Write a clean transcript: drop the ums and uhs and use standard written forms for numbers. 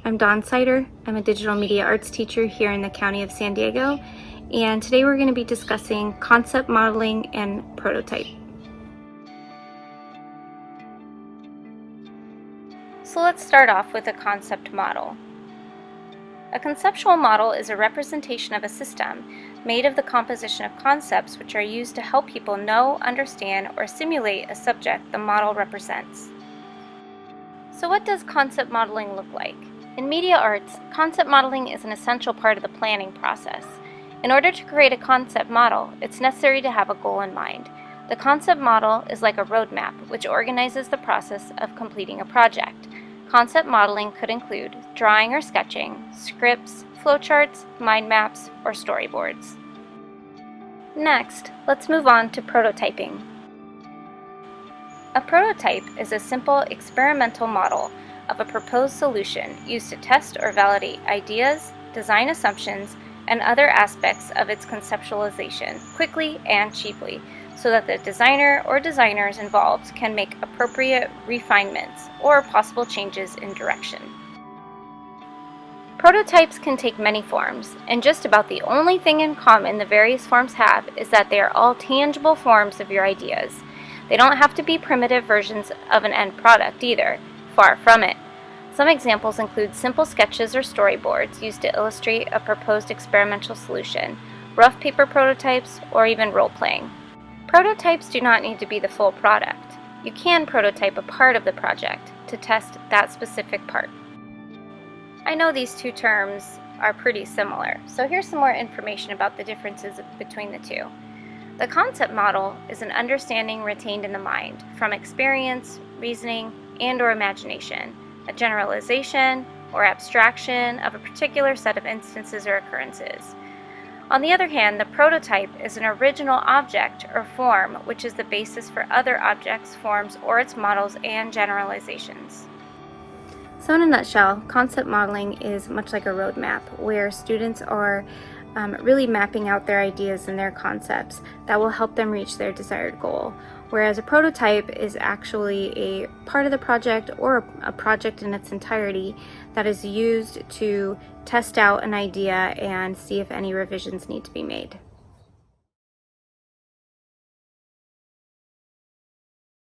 I'm Dawn Sider. I'm a digital media arts teacher here in the County of San Diego, and today we're going to be discussing concept modeling and prototype. So let's start off with a concept model. A conceptual model is a representation of a system made of the composition of concepts which are used to help people know, understand, or simulate a subject the model represents. So what does concept modeling look like? In media arts, concept modeling is an essential part of the planning process. In order to create a concept model, it's necessary to have a goal in mind. The concept model is like a roadmap, which organizes the process of completing a project. Concept modeling could include drawing or sketching, scripts, flowcharts, mind maps, or storyboards. Next, let's move on to prototyping. A prototype is a simple experimental model of a proposed solution used to test or validate ideas, design assumptions, and other aspects of its conceptualization quickly and cheaply, so that the designer or designers involved can make appropriate refinements or possible changes in direction. Prototypes can take many forms, and just about the only thing in common the various forms have is that they are all tangible forms of your ideas. They don't have to be primitive versions of an end product either, far from it. Some examples include simple sketches or storyboards used to illustrate a proposed experimental solution, rough paper prototypes, or even role-playing. Prototypes do not need to be the full product. You can prototype a part of the project to test that specific part. I know these two terms are pretty similar, so here's some more information about the differences between the two. The concept model is an understanding retained in the mind from experience, reasoning, and/or imagination, a generalization or abstraction of a particular set of instances or occurrences. On the other hand, the prototype is an original object or form which is the basis for other objects, forms, or its models and generalizations. So in a nutshell, concept modeling is much like a roadmap where students are really mapping out their ideas and their concepts that will help them reach their desired goal. Whereas a prototype is actually a part of the project or a project in its entirety that is used to test out an idea and see if any revisions need to be made.